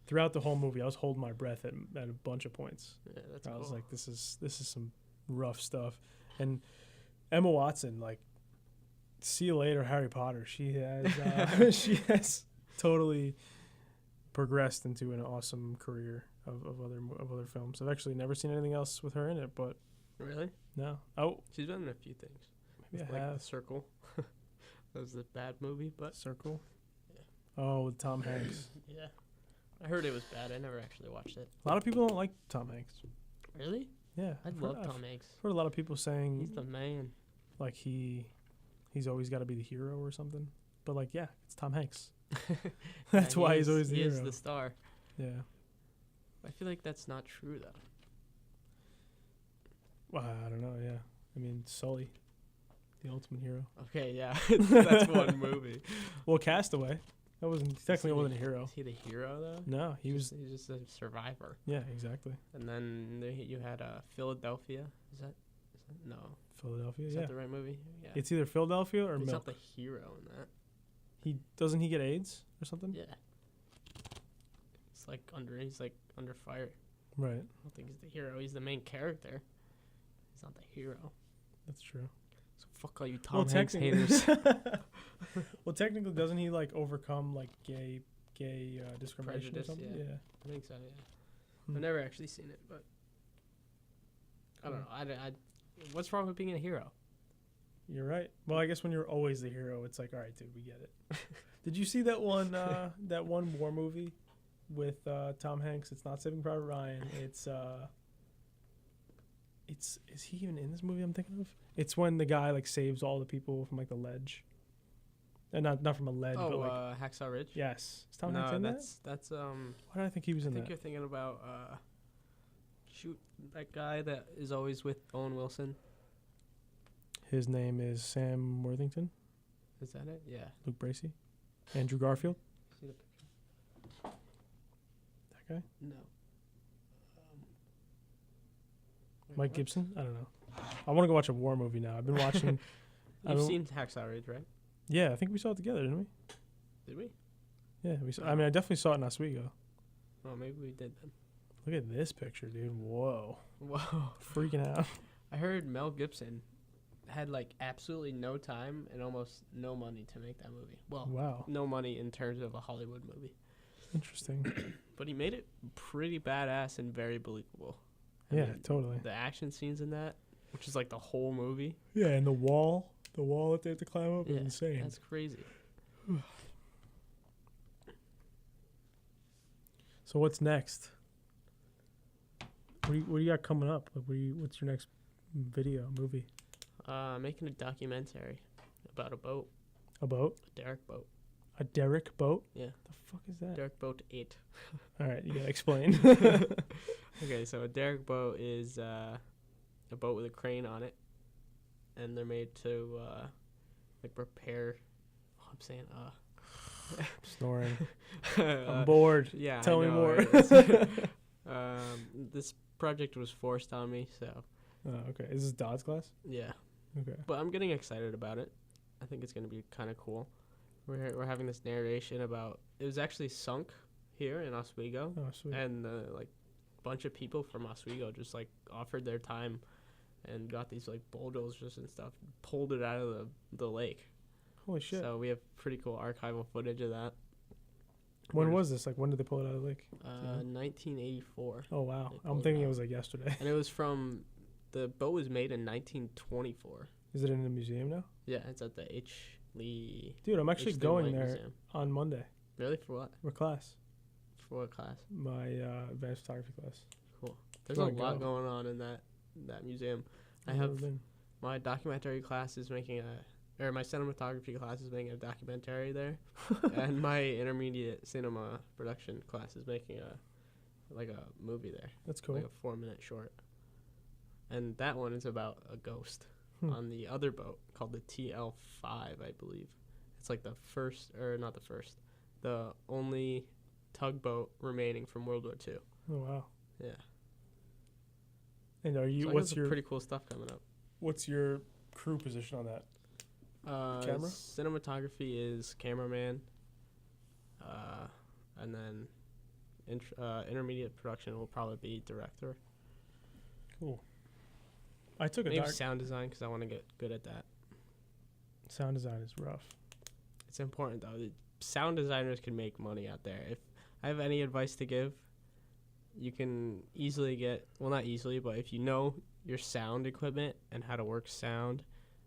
throughout the whole movie, I was holding my breath at a bunch of points. Yeah, that's I cool. was like, this is some rough stuff. And Emma Watson, like, see you later, Harry Potter. She has she has totally progressed into an awesome career of other films. I've actually never seen anything else with her in it, but Really? no. Oh, She's been in a few things. maybe I Like have. The Circle. That was a bad movie, but Circle. Yeah. Oh, with Tom Hanks. yeah. I heard it was bad. I never actually watched it. A lot of people don't like Tom Hanks. Really? Yeah, I I've love heard, Tom Hanks. I've heard a lot of people saying He's the man. like he's always got to be the hero or something. But like, yeah, it's Tom Hanks. That's Yeah, why he he's is- always the he hero. is the star. Yeah. I feel like that's not true though. Well, I don't know. Yeah. I mean, Sully, the ultimate hero. Okay, yeah, that's one movie. Well, Castaway. That technically wasn't a hero. Is he the hero though? No, he's He's just a survivor. yeah, exactly. And then you had Philadelphia. Is that no? Philadelphia. Is Yeah. that the right movie? Yeah. It's either Philadelphia or He's Milk. not the hero in that. He doesn't he get AIDS or something? Yeah. It's like he's like under fire. Right. I don't think he's the hero. He's the main character. He's not the hero. That's true. So fuck all you Tom Hanks technically- haters. Well, technically, doesn't he like overcome like gay discrimination Prejudice, or something? yeah. Yeah. I think so. Yeah. Hmm. I've never actually seen it, but I don't know. I what's wrong with being a hero? You're right. Well, I guess when you're always the hero, it's like, all right, dude, we get it. Did you see that one war movie with Tom Hanks? It's not Saving Private Ryan. It's is he even in this movie I'm thinking of? It's when the guy like saves all the people from like the ledge. And not from a ledge, but like Hacksaw Ridge. yes. Is Tom Hanks in that? that's Why did I think he was I in think that? you're thinking about shoot that guy that is always with Owen Wilson. His name is Sam Worthington, Is that it? Yeah. Luke Bracey, Andrew Garfield. See the picture? That guy, No. Wait, Mike what? Gibson. I don't know. I want to go watch a war movie now. I've been watching. I You've don't- seen Hacksaw Ridge, right? Yeah, I think we saw it together, didn't we? Did we? Yeah, we saw. I mean, I definitely saw it in Oswego. Oh, maybe we did then. Look at this picture, dude. Whoa, Whoa. freaking out. I heard Mel Gibson had like absolutely no time and almost no money to make that movie. Well, Wow, no money in terms of a Hollywood movie. interesting. But he made it pretty badass and very believable. I Yeah, mean, totally. The action scenes in that, which is like the whole movie. Yeah, and the wall that they have to climb up is Yeah, insane. That's crazy. So what's next? What do you got coming up? Like, what's your next movie? Making a documentary about a boat, A boat? a derrick boat. A derrick boat? Yeah. The fuck is that? Derrick boat 8. All right, you gotta explain. Okay, so a derrick boat is a boat with a crane on it, and they're made to like repair. Oh, I'm saying Snoring. I'm bored. Yeah. Tell I me know, more. right? This project was forced on me, so Oh, okay. Is this Dodd's class? yeah. Okay. But I'm getting excited about it. I think it's gonna be kind of cool. We're having this narration about it was actually sunk here in Oswego, Oh, sweet. and like bunch of people from Oswego just like offered their time and got these like bulldozers and stuff, pulled it out of the lake. Holy shit. So we have pretty cool archival footage of that. When was this? Like, when did they pull it out of the lake? 1984, Oh, wow. They I'm pulled it thinking it out. was like yesterday. and it was from the boat was made in 1924. Is it in the museum now? Yeah, it's at the Lee. Dude, I'm actually H. Lee going White there Museum. on Monday Really? For what? for class. For what class? My advanced photography class. Cool. There's You a wanna lot go? going on in that museum. I I've have never been. my documentary class is making or my cinematography class is making a documentary there, and my intermediate cinema production class is making a movie there, That's cool. like a 4-minute short. And that one is about a ghost Hmm. on the other boat called the TL5, I believe. It's like the first, or not the first, the only tugboat remaining from World War II. Oh wow. Yeah. And are you? So I got what's some your pretty cool stuff coming up? what's your crew position on that? Camera? Cinematography is cameraman, and then intermediate production will probably be director. Cool. I took a Maybe sound design because I want to get good at that. sound design is rough. It's important though. Sound designers can make money out there. If I have any advice to give, you can easily get, well, not easily, but if you know your sound equipment and how to work sound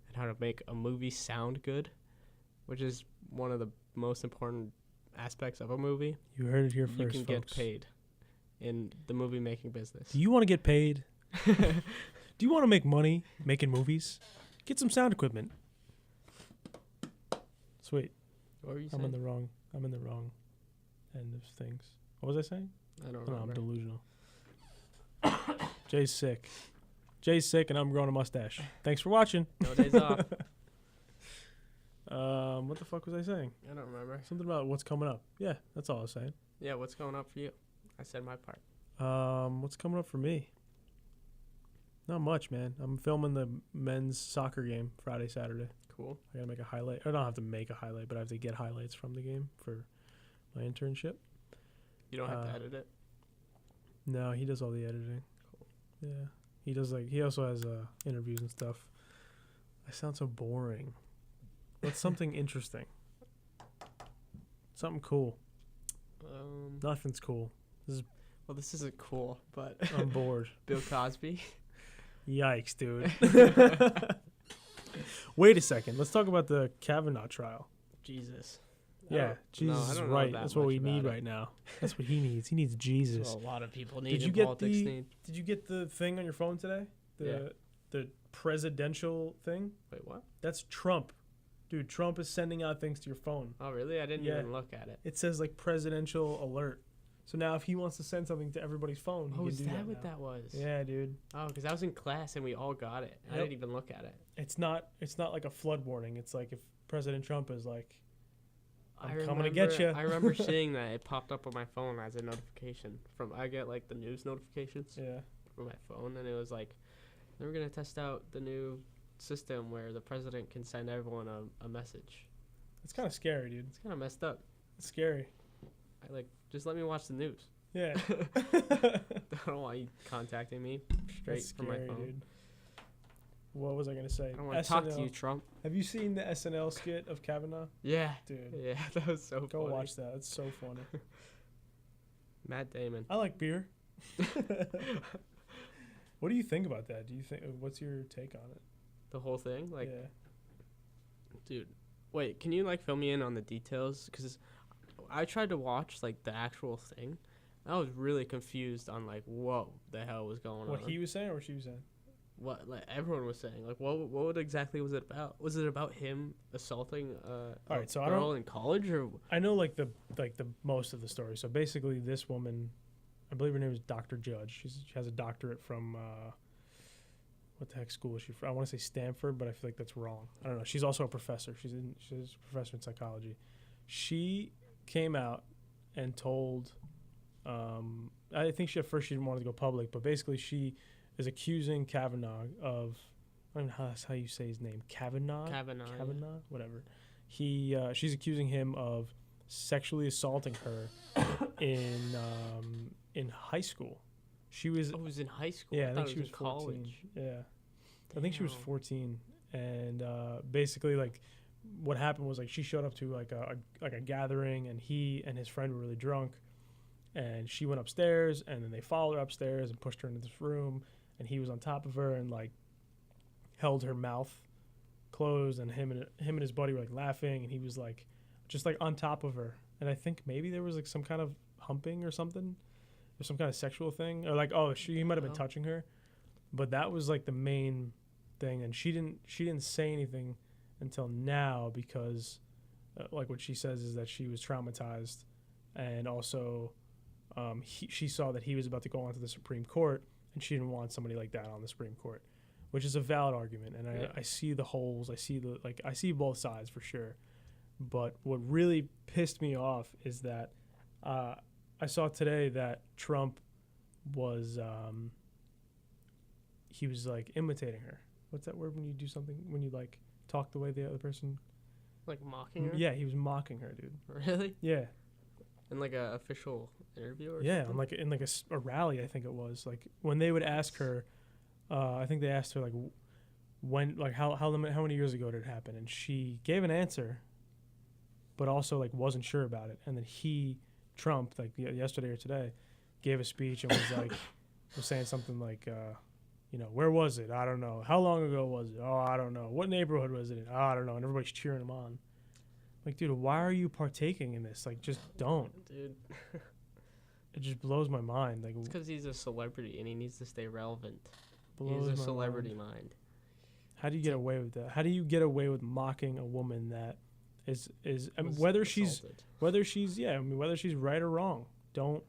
and how to make a movie sound good, which is one of the most important aspects of a movie, You heard it here first, you can get folks. paid in the movie making business. Do you want to get paid? Do you want to make money making movies? Get some sound equipment. Sweet. What were you I'm saying? in the wrong end of things. What was I saying? I don't No, I'm remember. delusional. Jay's sick. Jay's sick and I'm growing a mustache. Thanks for watching. No days off. What the fuck was I saying? I don't remember. Something about what's coming up. Yeah, that's all I was saying. Yeah, what's going up for you? I said my part. What's coming up for me? Not much, man. I'm filming the men's soccer game Friday, Saturday. Cool. I gotta make a highlight. I don't have to make a highlight, but I have to get highlights from the game for my internship. You don't have to edit it. No, he does all the editing. Cool. Yeah, he does he also has interviews and stuff. I sound so boring. What's something interesting? Something cool. Nothing's cool. Well, this isn't cool, but I'm bored. Bill Cosby. Yikes, dude. Wait a second. Let's talk about the Kavanaugh trial. Jesus. Yeah, Jesus is right. That's what we need right now. That's what he needs. He needs Jesus. That's what a lot of people need. Did you in get politics need. Did you get the thing on your phone today? The presidential thing? Wait, what? That's Trump. Dude, Trump is sending out things to your phone. Oh, really? I didn't Yeah. even look at it. It says like presidential alert. So now if he wants to send something to everybody's phone, he Oh, can is do that that what now. that was? Yeah, dude. Oh, because I was in class and we all got it. I Yep. didn't even look at it. It's not like a flood warning. It's like if President Trump is like, I'm I coming to get you. I remember seeing that. It popped up on my phone as a notification. I get like the news notifications yeah. from my phone, and it was like, they were going to test out the new system where the president can send everyone a message. It's kind of scary, dude. It's kind of messed up. It's scary. Just let me watch the news. Yeah. I don't want you contacting me straight That's from scary, my phone. dude. What was I going to say? I don't want to talk to you, Trump. Have you seen the SNL skit of Kavanaugh? Yeah. Dude, Yeah, that was so go funny. watch that. It's so funny. Matt Damon. I like beer. What do you think about that? What's your take on it? The whole thing? Like, yeah. dude, wait, can you, like, fill me in on the details? Because I tried to watch, like, the actual thing. I was really confused on, like, what the hell was going What on. he was saying or what she was saying? What, like, everyone was saying. Like, what exactly was it about? Was it about him assaulting All right, so a I girl in college? Or I know like the most of the story. So basically, this woman, I believe her name is Dr. Judge. She has a doctorate from what the heck school is she from? I want to say Stanford, but I feel like that's wrong. I don't know. She's also a professor. She's a professor in psychology. She came out and told. I think at first she didn't want to go public, but basically she is accusing Kavanaugh of. I don't know how you say his name. Kavanaugh, whatever. She's accusing him of sexually assaulting her in high school. She was. Oh, it was in high school. Yeah, I think thought she it was in 14. college. Yeah, I think she was Damn. 14, and basically like what happened was like she showed up to like a gathering, and he and his friend were really drunk, and she went upstairs, and then they followed her upstairs and pushed her into this room, and he was on top of her and like held her mouth closed, and him and his buddy were like laughing, and he was like just like on top of her, and I think maybe there was like some kind of humping or something, or some kind of sexual thing, or like he might have been touching her, but that was like the main thing, and she didn't say anything until now because like what she says is that she was traumatized, and also she saw that he was about to go onto the Supreme Court, and she didn't want somebody like that on the Supreme Court, which is a valid argument, and I see the holes, I see both sides for sure. But what really pissed me off is that I saw today that Trump was he was like imitating her. What's that word when you do something, when you like talk the way the other person? Like mocking her? Yeah, he was mocking her, dude. Really? Yeah. In like a official interview or yeah, something? in like a rally, I think it was. Like when they would ask her, I think they asked her like when, like how many years ago did it happen, and she gave an answer, but also like wasn't sure about it. And then Trump, like yesterday or today, gave a speech and was like was saying something like, where was it? I don't know. How long ago was it? Oh, I don't know. What neighborhood was it in? Oh, I don't know. And everybody's cheering him on. Like, dude, why are you partaking in this? Like, just don't. Dude. It just blows my mind. Like, it's because he's a celebrity and he needs to stay relevant. Blows He's a my celebrity mind. How do you get away with that? How do you get away with mocking a woman that is I mean, whether she's right or wrong? Don't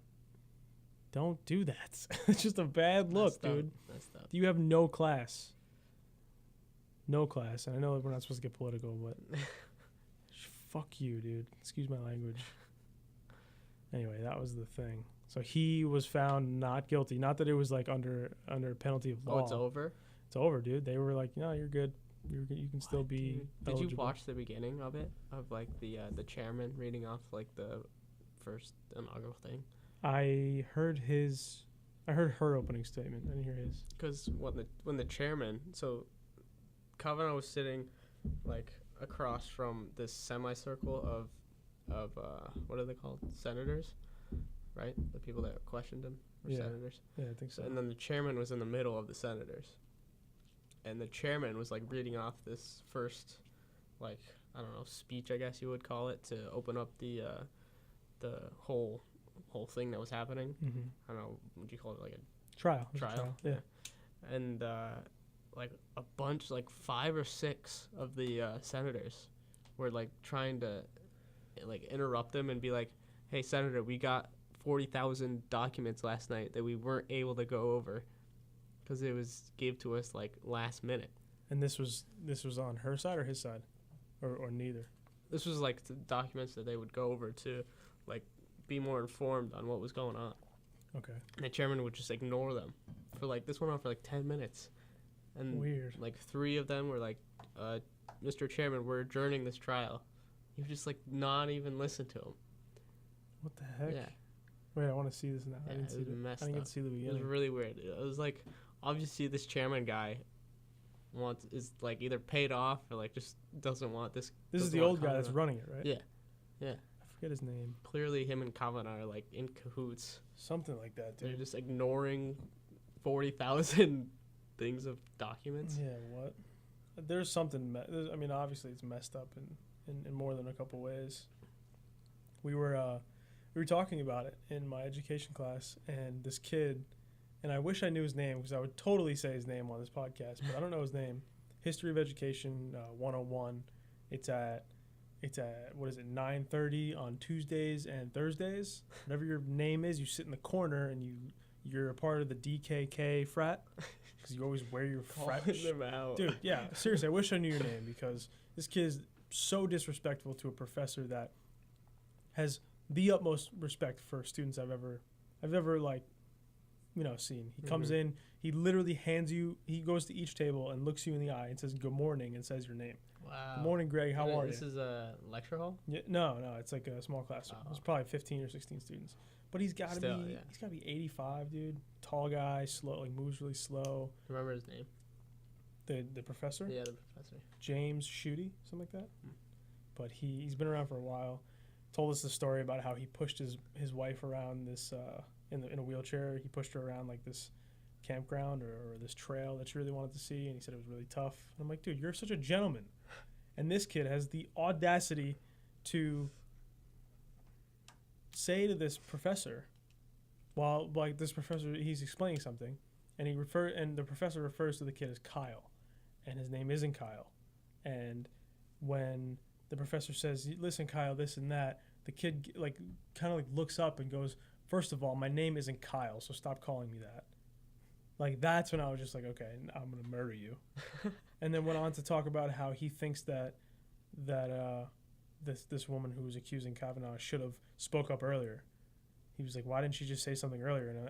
do that. It's just a bad look, dude. You have no class. No class. And I know we're not supposed to get political, but fuck you, dude. Excuse my language. Anyway, that was the thing. So he was found not guilty. Not that it was like under penalty of law. Oh, it's over? It's over, dude. They were like, no, you're good. You can still be eligible. Did you watch the beginning of it? Of like the chairman reading off like the first inaugural thing? I heard her opening statement. I didn't hear his. Because when the chairman, so Kavanaugh was sitting like across from this semicircle of what are they called? Senators, right? The people that questioned him were senators. Yeah, I think so. And then the chairman was in the middle of the senators. And the chairman was like reading off this first, like, I don't know, speech, I guess you would call it, to open up the whole thing that was happening. Mm-hmm. I don't know, would you call it like a trial? Yeah. And like a bunch, like 5 or 6 of the senators were like trying to like interrupt him and be like, "Hey, Senator, we got 40,000 documents last night that we weren't able to go over because it was gave to us like last minute." And this was on her side or his side, or neither. This was like the documents that they would go over to like be more informed on what was going on. Okay. And the chairman would just ignore them for like, this went on for like 10 minutes. And weird. Like 3 of them were like, Mr. Chairman, we're adjourning this trial. You would just like not even listen to him. What the heck? Yeah. Wait, I want to see this now. Yeah, I didn't get to see the beginning. It was really weird. It was like, obviously this chairman guy is like either paid off or like just doesn't want this. This is the old guy that's running it, right? Yeah. Yeah. I forget his name. Clearly him and Kavanaugh are like in cahoots. Something like that, dude. They're just ignoring 40,000 things of documents. Yeah, what? There's something. I mean, obviously it's messed up in more than a couple ways. We were talking about it in my education class, and this kid, and I wish I knew his name because I would totally say his name on this podcast, but I don't know his name. History of Education 101. It's at what is it, 9:30 on Tuesdays and Thursdays. Whatever your name is, you sit in the corner and you're a part of the DKK frat because you always wear your frat them out. Dude, yeah, seriously, I wish I knew your name because this kid is so disrespectful to a professor that has the utmost respect for students I've ever like, seen. He comes in, he literally he goes to each table and looks you in the eye and says good morning and says your name. Wow. Good morning, Greg. How are you? This is a lecture hall? Yeah, no, it's like a small classroom. It's probably 15 or 16 students. But he's got to be 85, dude. Tall guy, slow, like moves really slow. Remember his name? The professor? Yeah, the professor. James Schutte, something like that. But he's been around for a while. Told us the story about how he pushed his wife around this in a wheelchair. He pushed her around like this campground or this trail that she really wanted to see, and he said it was really tough. And I'm like, dude, you're such a gentleman. And this kid has the audacity to say to this professor, while like this professor, he's explaining something, and the professor refers to the kid as Kyle, and his name isn't Kyle. And when the professor says, "Listen, Kyle, this and that," the kid like kind of like looks up and goes, "First of all, my name isn't Kyle, so stop calling me that." Like that's when I was just like, okay, I'm gonna murder you. And then went on to talk about how he thinks that this woman who was accusing Kavanaugh should have spoke up earlier. He was like, why didn't she just say something earlier? And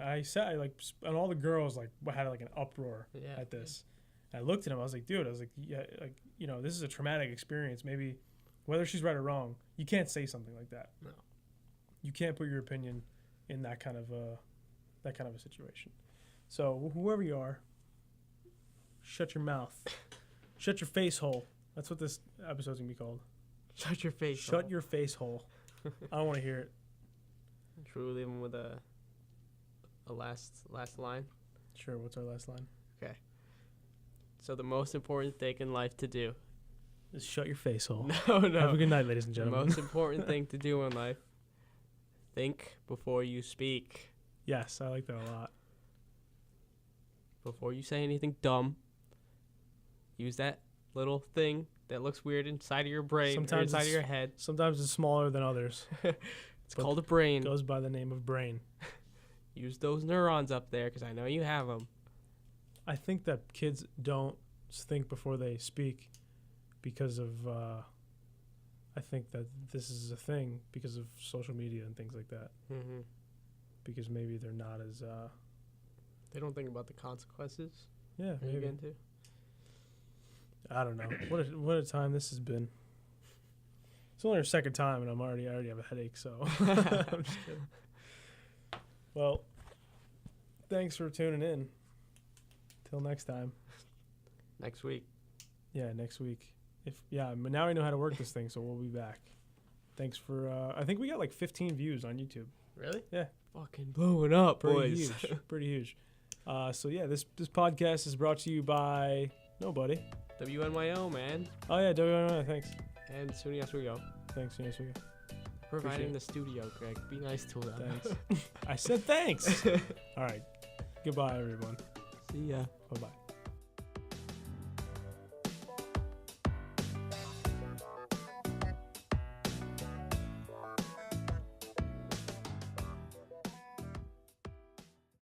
and all the girls like had like an uproar at this. And I looked at him. I was like, dude, yeah, like, you know, this is a traumatic experience. Maybe whether she's right or wrong, you can't say something like that. No, you can't put your opinion in that kind of a situation. So whoever you are, shut your mouth, shut your face hole. That's what this episode's gonna be called. Shut your face. Shut your face hole. I don't want to hear it. Should we leave him with a last line? Sure. What's our last line? Okay. So the most important thing in life to do is shut your face hole. No. Have a good night, ladies and The gentlemen. most important thing to do in life: think before you speak. Yes, I like that a lot. Before you say anything dumb, use that little thing that looks weird inside of your brain, or inside of your head. Sometimes it's smaller than others. It's called a brain. Goes by the name of brain. Use those neurons up there, because I know you have them. I think that kids don't think before they speak because of, I think that this is a thing because of social media and things like that. Mm-hmm. Because maybe they're not as, They don't think about the consequences. yeah, Are you maybe. getting to? I don't know. What a time this has been. It's only our second time, and I already have a headache, so I'm just kidding. Well, thanks for tuning in. Till next time. Next week. Yeah, next week. Now I know how to work this thing, so we'll be back. Thanks for. I think we got like 15 views on YouTube. Really? Yeah. Fucking blowing up, Pretty boys. huge. Pretty huge. So yeah, this podcast is brought to you by nobody. WNYO, man. Oh yeah, WNYO. Thanks. And SUNY Oswego. Thanks. Yes, we go. Providing Appreciate the studio, Greg. Be nice to them. Thanks. I said thanks. All right. Goodbye, everyone. See ya. Bye bye.